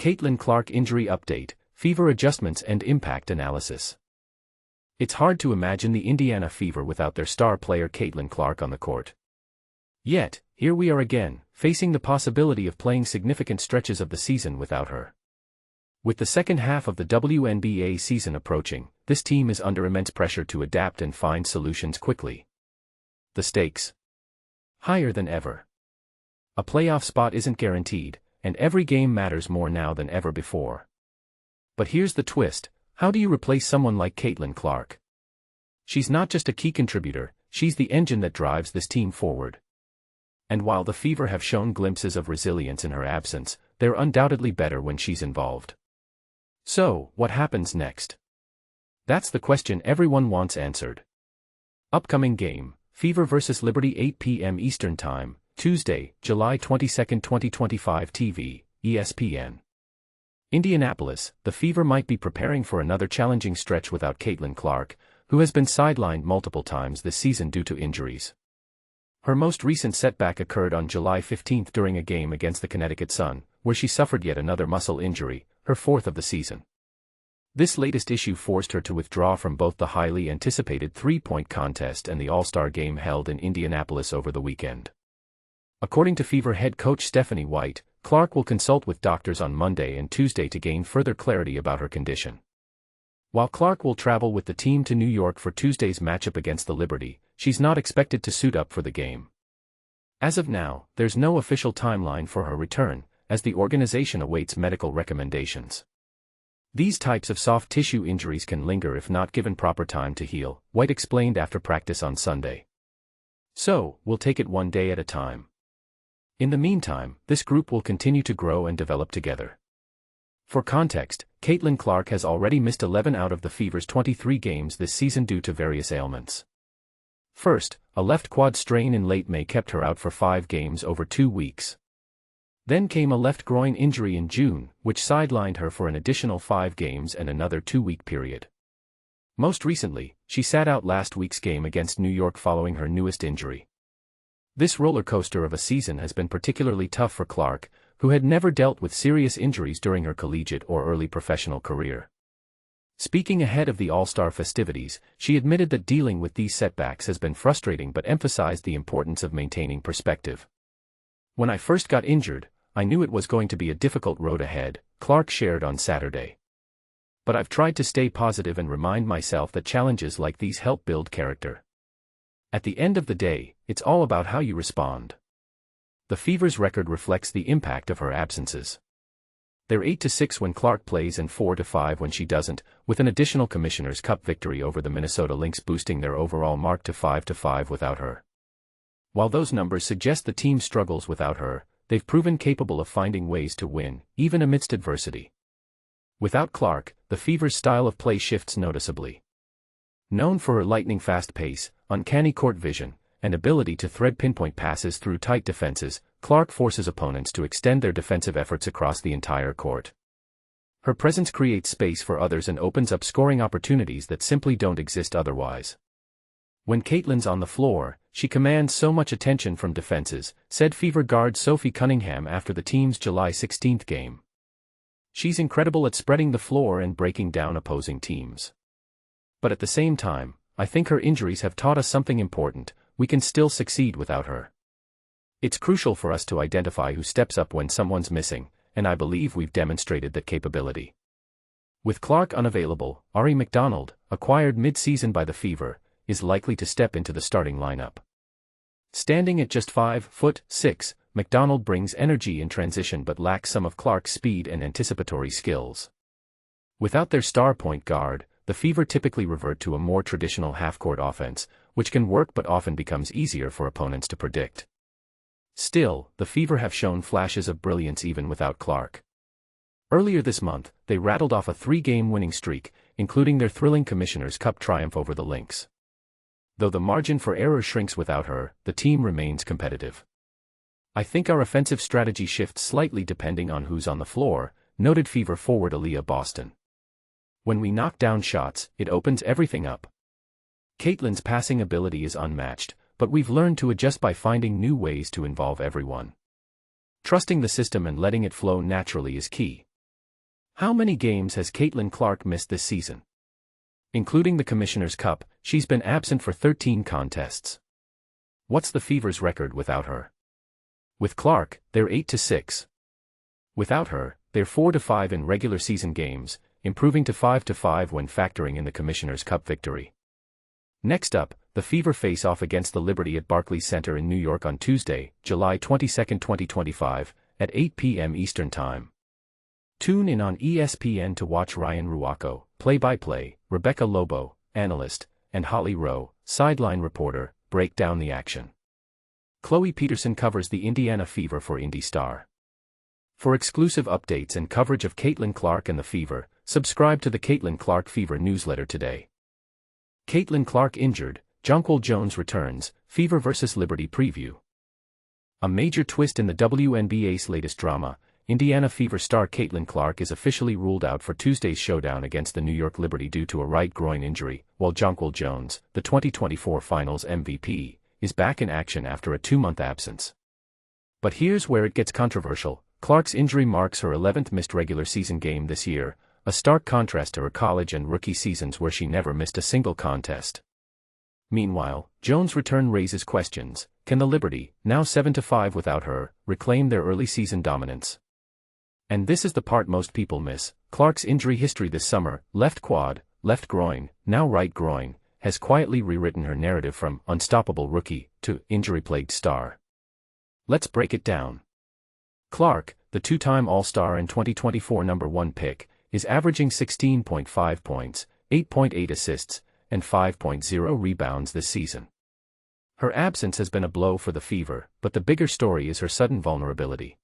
Caitlin Clark injury update, Fever adjustments and impact analysis. It's hard to imagine the Indiana Fever without their star player Caitlin Clark on the court. Yet, here we are again, facing the possibility of playing significant stretches of the season without her. With the second half of the WNBA season approaching, this team is under immense pressure to adapt and find solutions quickly. The stakes? Higher than ever. A playoff spot isn't guaranteed, and every game matters more now than ever before. But here's the twist: how do you replace someone like Caitlin Clark? She's not just a key contributor, she's the engine that drives this team forward. And while the Fever have shown glimpses of resilience in her absence, they're undoubtedly better when she's involved. So, what happens next? That's the question everyone wants answered. Upcoming game: Fever vs Liberty, 8 p.m. Eastern Time, Tuesday, July 22, 2025. TV, ESPN. Indianapolis, the Fever might be preparing for another challenging stretch without Caitlin Clark, who has been sidelined multiple times this season due to injuries. Her most recent setback occurred on July 15 during a game against the Connecticut Sun, where she suffered yet another muscle injury, her fourth of the season. This latest issue forced her to withdraw from both the highly anticipated three-point contest and the All-Star game held in Indianapolis over the weekend. According to Fever head coach Stephanie White, Clark will consult with doctors on Monday and Tuesday to gain further clarity about her condition. While Clark will travel with the team to New York for Tuesday's matchup against the Liberty, she's not expected to suit up for the game. As of now, there's no official timeline for her return, as the organization awaits medical recommendations. These types of soft tissue injuries can linger if not given proper time to heal, White explained after practice on Sunday. So, we'll take it one day at a time. In the meantime, this group will continue to grow and develop together. For context, Caitlin Clark has already missed 11 out of the Fever's 23 games this season due to various ailments. First, a left quad strain in late May kept her out for 5 games over 2 weeks. Then came a left groin injury in June, which sidelined her for an additional 5 games and another 2-week period. Most recently, she sat out last week's game against New York following her newest injury. This roller coaster of a season has been particularly tough for Clark, who had never dealt with serious injuries during her collegiate or early professional career. Speaking ahead of the All-Star festivities, she admitted that dealing with these setbacks has been frustrating but emphasized the importance of maintaining perspective. "When I first got injured, I knew it was going to be a difficult road ahead," Clark shared on Saturday. "But I've tried to stay positive and remind myself that challenges like these help build character. At the end of the day, it's all about how you respond." The Fever's record reflects the impact of her absences. They're 8-6 when Clark plays and 4-5 when she doesn't, with an additional Commissioner's Cup victory over the Minnesota Lynx boosting their overall mark to 5-5 without her. While those numbers suggest the team struggles without her, they've proven capable of finding ways to win, even amidst adversity. Without Clark, the Fever's style of play shifts noticeably. Known for her lightning-fast pace, uncanny court vision, and ability to thread pinpoint passes through tight defenses, Clark forces opponents to extend their defensive efforts across the entire court. Her presence creates space for others and opens up scoring opportunities that simply don't exist otherwise. "When Caitlin's on the floor, she commands so much attention from defenses," said Fever guard Sophie Cunningham after the team's July 16 game. "She's incredible at spreading the floor and breaking down opposing teams. But at the same time, I think her injuries have taught us something important: we can still succeed without her. It's crucial for us to identify who steps up when someone's missing, and I believe we've demonstrated that capability." With Clark unavailable, Aari McDonald, acquired mid-season by the Fever, is likely to step into the starting lineup. Standing at just 5'6", McDonald brings energy in transition but lacks some of Clark's speed and anticipatory skills. Without their star point guard, the Fever typically revert to a more traditional half-court offense, which can work but often becomes easier for opponents to predict. Still, the Fever have shown flashes of brilliance even without Clark. Earlier this month, they rattled off a 3-game winning streak, including their thrilling Commissioner's Cup triumph over the Lynx. Though the margin for error shrinks without her, the team remains competitive. "I think our offensive strategy shifts slightly depending on who's on the floor," noted Fever forward Aliyah Boston. "When we knock down shots, it opens everything up. Caitlin's passing ability is unmatched, but we've learned to adjust by finding new ways to involve everyone. Trusting the system and letting it flow naturally is key." How many games has Caitlin Clark missed this season? Including the Commissioner's Cup, she's been absent for 13 contests. What's the Fever's record without her? With Clark, they're 8-6. Without her, they're 4-5 in regular season games, improving to 5-5 when factoring in the Commissioner's Cup victory. Next up, the Fever face off against the Liberty at Barclays Center in New York on Tuesday, July 22, 2025, at 8 p.m. Eastern Time. Tune in on ESPN to watch Ryan Ruocco, play-by-play, Rebecca Lobo, analyst, and Holly Rowe, sideline reporter, break down the action. Chloe Peterson covers the Indiana Fever for Indy Star. For exclusive updates and coverage of Caitlin Clark and the Fever, subscribe to the Caitlin Clark Fever newsletter today. Caitlin Clark injured, Jonquel Jones returns, Fever vs. Liberty preview. A major twist in the WNBA's latest drama, Indiana Fever star Caitlin Clark is officially ruled out for Tuesday's showdown against the New York Liberty due to a right groin injury, while Jonquel Jones, the 2024 Finals MVP, is back in action after a 2-month absence. But here's where it gets controversial. Clark's injury marks her 11th missed regular season game this year, a stark contrast to her college and rookie seasons where she never missed a single contest. Meanwhile, Jones' return raises questions. Can the Liberty, now 7-5 without her, reclaim their early season dominance? And this is the part most people miss. Clark's injury history this summer, left quad, left groin, now right groin, has quietly rewritten her narrative from unstoppable rookie to injury-plagued star. Let's break it down. Clark, the two-time All-Star and 2024 number 1 pick, is averaging 16.5 points, 8.8 assists, and 5.0 rebounds this season. Her absence has been a blow for the Fever, but the bigger story is her sudden vulnerability.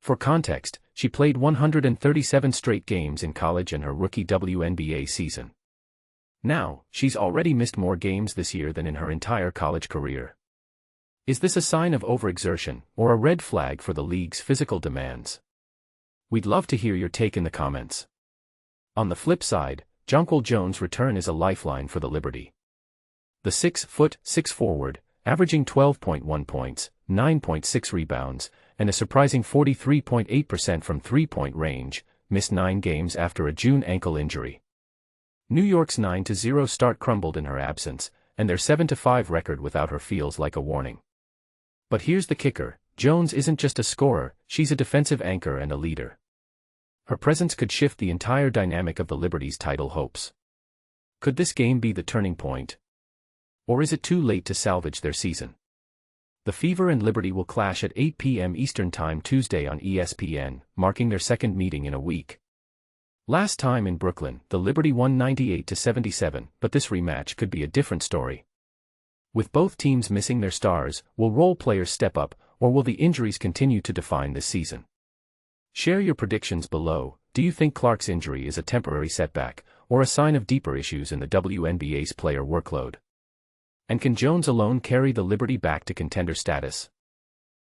For context, she played 137 straight games in college and her rookie WNBA season. Now, she's already missed more games this year than in her entire college career. Is this a sign of overexertion, or a red flag for the league's physical demands? We'd love to hear your take in the comments. On the flip side, Jonquel Jones' return is a lifeline for the Liberty. The 6'6" forward, averaging 12.1 points, 9.6 rebounds, and a surprising 43.8% from three-point range, missed 9 games after a June ankle injury. New York's 9-0 start crumbled in her absence, and their 7-5 record without her feels like a warning. But here's the kicker, Jones isn't just a scorer, she's a defensive anchor and a leader. Her presence could shift the entire dynamic of the Liberty's title hopes. Could this game be the turning point? Or is it too late to salvage their season? The Fever and Liberty will clash at 8 p.m. Eastern Time Tuesday on ESPN, marking their second meeting in a week. Last time in Brooklyn, the Liberty won 98-77, but this rematch could be a different story. With both teams missing their stars, will role players step up, or will the injuries continue to define this season? Share your predictions below. Do you think Clark's injury is a temporary setback, or a sign of deeper issues in the WNBA's player workload? And can Jones alone carry the Liberty back to contender status?